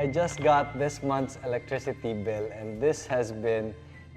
I just got this month's electricity bill and this has been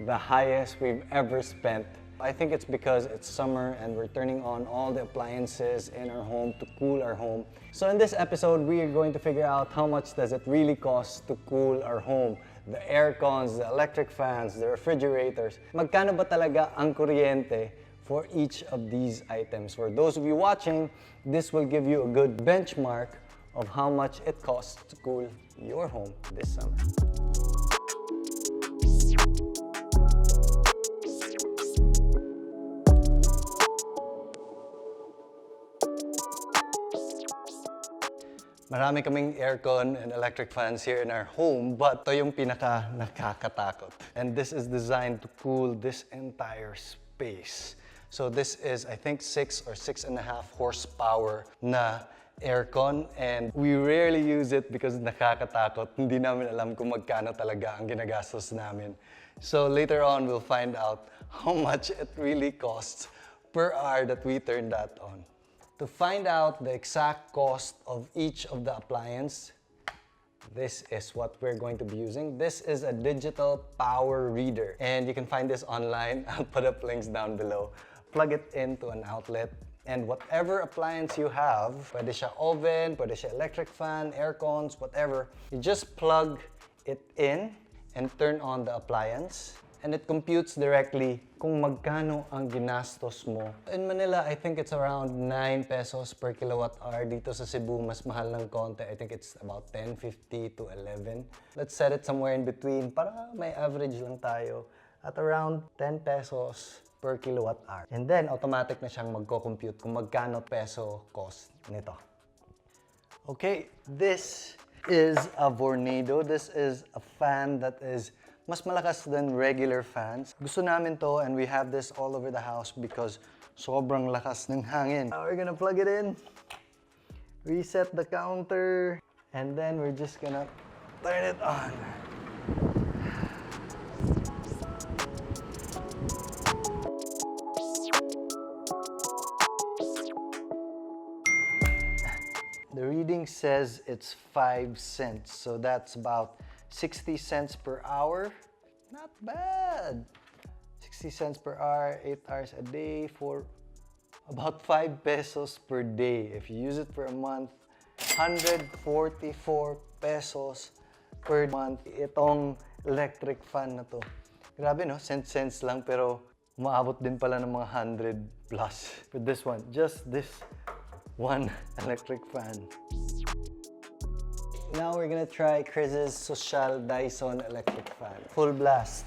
the highest we've ever spent. I think it's because it's summer and we're turning on all the appliances in our home to cool our home. So in this episode, we are going to figure out how much does it really cost to cool our home. The air cons, the electric fans, the refrigerators. Magkano ba talaga ang kuryente for each of these items? For those of you watching, this will give you a good benchmark of how much it costs to cool your home this summer. Marami kaming aircon and electric fans here in our home, but ito yung pinaka nakakatakot. And this is designed to cool this entire space. So this is, I think, 6 or 6.5 horsepower na aircon, and we rarely use it because nakakatakot. Hindi namin alam kung magkano talaga ang ginagastos namin. So later on, we'll find out how much it really costs per hour that we turn that on. To find out the exact cost of each of the appliances, this is what we're going to be using. This is a digital power reader, and you can find this online. I'll put up links down below. Plug it into an outlet, and whatever appliance you have, pwede siya oven, pwede siya electric fan, air cons, whatever, you just plug it in and turn on the appliance, and it computes directly kung magkano ang ginastos mo. In Manila, I think it's around 9 pesos per kilowatt hour. Dito sa Cebu, mas mahal ng konti. I think it's about 10.50 to 11. Let's set it somewhere in between para may average lang tayo at around 10 pesos per kilowatt hour. And then, automatic na siyang magko-compute kung magkano peso cost nito. Okay, this is a Vornado. This is a fan that is mas malakas than regular fans. Gusto namin to, and we have this all over the house because sobrang lakas ng hangin. Now we're gonna plug it in, reset the counter, and then we're just gonna turn it on. The reading says it's 5 cents, so that's about 60 cents per hour. Not bad. 60 cents per hour, 8 hours a day for about 5 pesos per day. If you use it for a month, 144 pesos per month. Itong electric fan na to. Grabe no, cents lang pero umaabot din pala ng mga 100 plus. For this one, just this one electric fan. Now we're gonna try Kryz's Social Dyson electric fan. Full blast.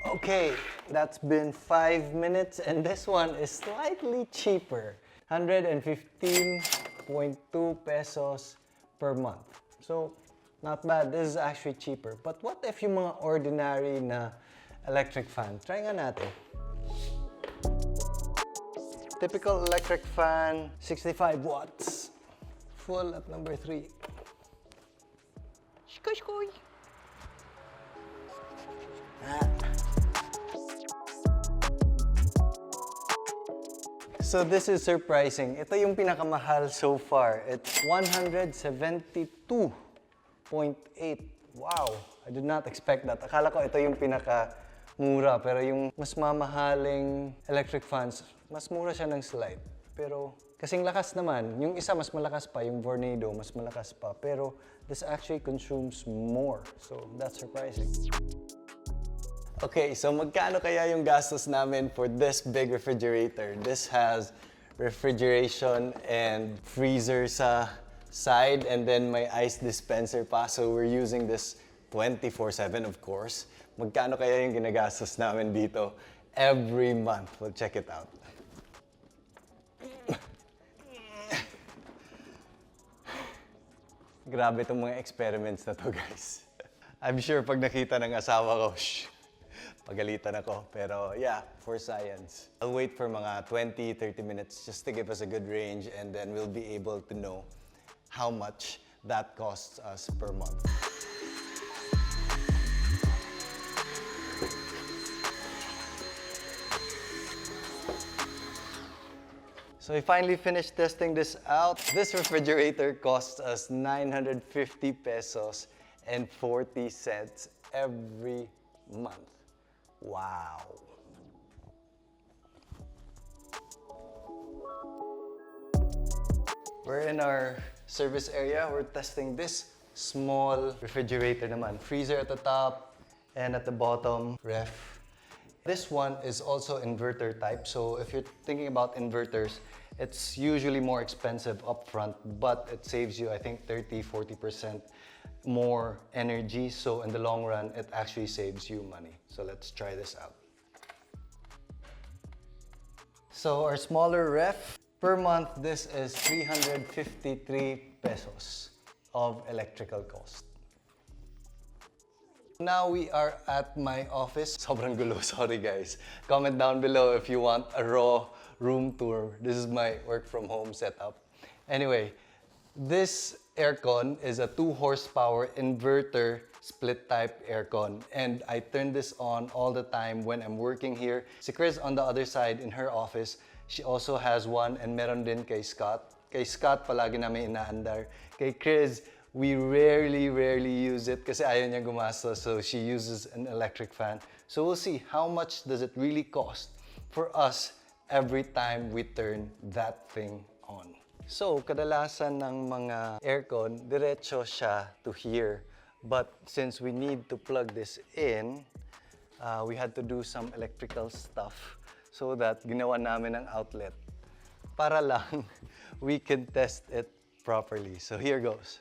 Okay, that's been 5 minutes and this one is slightly cheaper. 115.2 pesos per month. So, not bad. This is actually cheaper. But what if yung mga ordinary na electric fan? Try nga natin. Typical electric fan, 65 watts. Full at number 3. Shkoy, shkoy. So this is surprising. Ito yung pinakamahal so far. It's 172.8. Wow, I did not expect that. Akala ko ito yung pinakamura, pero yung mas mamahaling electric fans, mas mura siya ng slight. Pero kasing lakas naman, yung isa mas malakas pa, yung Vornado mas malakas pa. Pero this actually consumes more. So that's surprising. Okay, so magkano kaya yung gastos namin for this big refrigerator? This has refrigeration and freezer sa side, and then may ice dispenser pa. So we're using this 24/7 of course. Magkano kaya yung ginagastos namin dito every month? We'll check it out. Grabe itong mga experiments na to, guys. I'm sure pag nakita ng asawa ko, pagalitan ako. Pero yeah, for science. I'll wait for mga 20-30 minutes just to give us a good range, and then we'll be able to know how much that costs us per month. So we finally finished testing this out. This refrigerator costs us 950 pesos and 40 cents every month. Wow. We're in our service area. We're testing this small refrigerator naman. Freezer at the top and at the bottom, ref. This one is also inverter type. So if you're thinking about inverters, it's usually more expensive upfront, but it saves you, I think, 30–40% more energy. So in the long run, it actually saves you money. So let's try this out. So our smaller ref, per month, this is 353 pesos of electrical cost. Now we are at my office. Sobrang gulo, sorry guys. Comment down below if you want a raw room tour. This is my work from home setup. Anyway, this aircon is a 2 horsepower inverter split type aircon. And I turn this on all the time when I'm working here. Si Kryz on the other side in her office, she also has one, and meron din kay Scott. Kay Scott palagi namin inaandar. Kay Kryz, we rarely use it kasi ayaw niya gumastos, so she uses an electric fan. So we'll see how much does it really cost for us every time we turn that thing on. So kadalasan ng mga aircon, diretso siya to here. But since we need to plug this in, we had to do some electrical stuff so that ginawa namin ang outlet para lang we can test it properly. So here goes.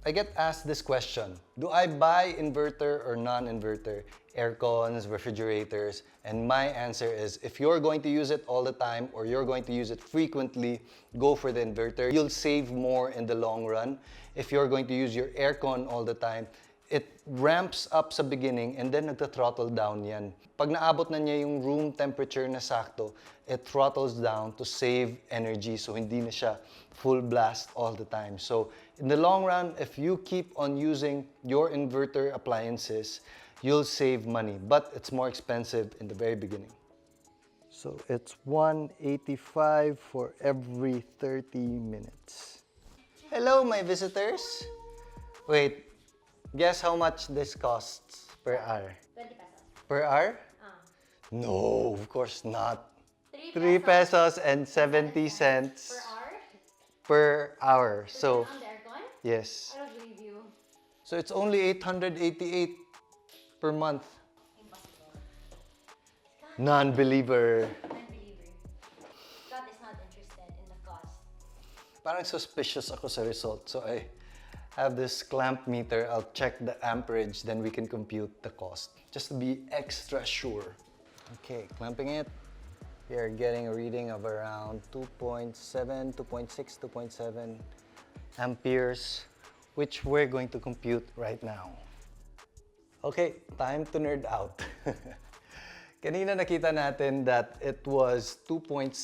I get asked this question, do I buy inverter or non-inverter aircons, refrigerators? And my answer is, if you're going to use it all the time or you're going to use it frequently, go for the inverter. You'll save more in the long run. If you're going to use your aircon all the time, it ramps up sa beginning and then nagta-throttle down yan. Pag naabot na niya yung room temperature na sakto, it throttles down to save energy, so hindi na siya full blast all the time. So in the long run, if you keep on using your inverter appliances, you'll save money, but it's more expensive in the very beginning. So it's 185 for every 30 minutes. Hello, my visitors. Wait, guess how much this costs per hour? 20 pesos. Per hour? No, of course not. 3 pesos and 70 cents Per hour? per hour. So, On the aircon? yes. I don't believe you. So it's only 888 per month. Impossible. Non-believer. Unbeliever. Scott is not interested in the cost. Parang suspicious ako sa result. So I have this clamp meter. I'll check the amperage, then we can compute the cost. Just to be extra sure. Okay, clamping it. We are getting a reading of around 2.7, 2.6, 2.7 amperes, which we're going to compute right now. Okay, time to nerd out. Kanina nakita natin that it was 2.6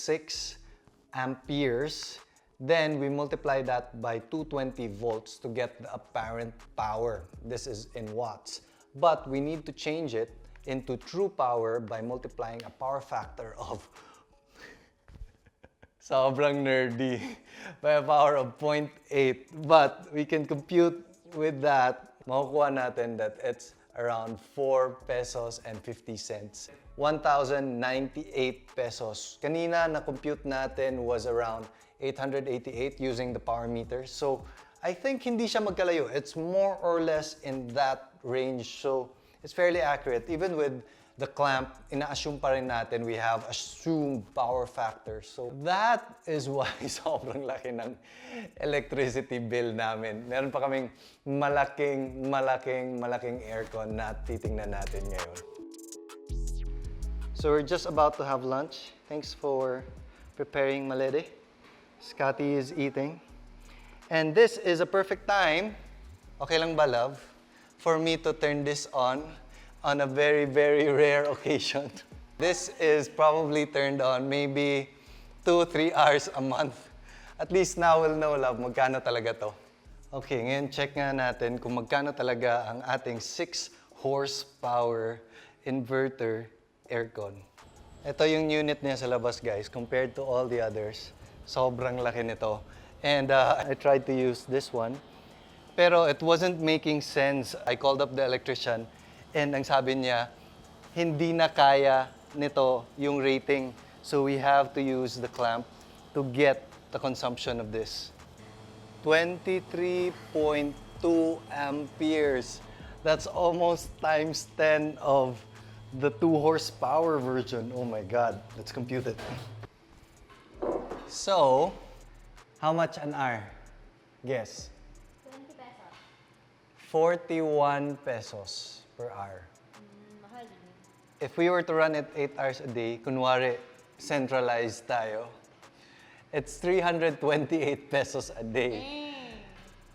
amperes. Then we multiply that by 220 volts to get the apparent power. This is in watts. But we need to change it into true power by multiplying a power factor of sobrang nerdy, by a power of 0.8. But we can compute with that, makukuha natin that it's around 4 pesos and 50 cents. 1,098 pesos. Kanina na-compute natin was around 888 using the power meter. So I think hindi siya magkalayo. It's more or less in that range. So it's fairly accurate. Even with the clamp, ina-assume pa rin natin we have assumed power factor. So that is why sobrang laki ng electricity bill namin. Meron pa kaming malaking aircon na titingnan natin ngayon. So we're just about to have lunch. Thanks for preparing, Malede. Scotty is eating. And this is a perfect time, okay lang ba, love, for me to turn this on a very, very rare occasion. This is probably turned on maybe 2-3 hours a month. At least now we'll know, love, magkano talaga to. Okay, ngayon check nga natin kung magkano talaga ang ating 6 horsepower inverter aircon. Ito yung unit niya sa labas, guys, compared to all the others. Sobrang laki nito. And I tried to use this one. Pero it wasn't making sense. I called up the electrician and ang sabi niya, hindi na kaya nito yung rating. So we have to use the clamp to get the consumption of this. 23.2 amperes. That's almost times 10 of the 2 horsepower version. Oh my God, let's compute it. So, how much an hour? Guess. 20 pesos. 41 pesos per hour. Mahal din. If we were to run it 8 hours a day, kunwari, centralized tayo, it's 328 pesos a day. Dang.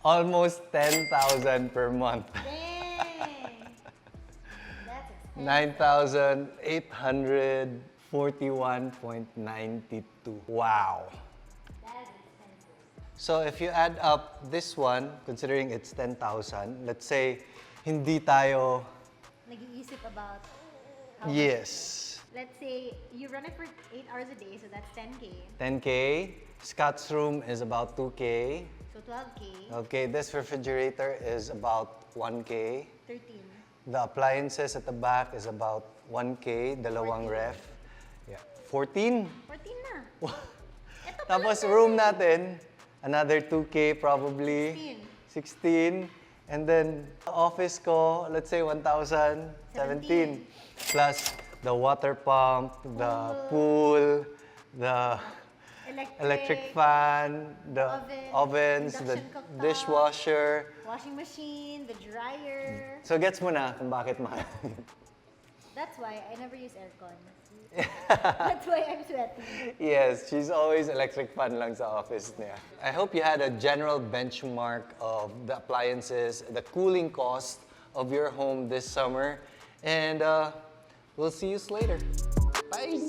Almost 10,000 per month. Dang. That's expensive. 9,841.92. Wow. That is expensive. So if you add up this one, considering it's 10,000, let's say hindi tayo, Nag-iisip about how much. yes, Let's say you run it for 8 hours a day, so that's 10K. 10K. Scott's room is about 2K. So 12K. Okay, this refrigerator is about 1K. 13. The appliances at the back is about 1K, dalawang 14. ref. Yeah, 14. 14 na. Ito pa Tapos lang room tayo. natin, another 2K probably. 16. And then office ko, let's say 1,000, 17. Plus the water pump, the pool, the electric fan, the ovens, the induction cooktop, dishwasher. Washing machine, the dryer. So gets mo na kung bakit mahal. That's why I never use aircon. That's why I'm sweating. Yes, she's always electric fan lang sa office niya. I hope you had a general benchmark of the appliances, the cooling cost of your home this summer. And we'll see you later. Bye!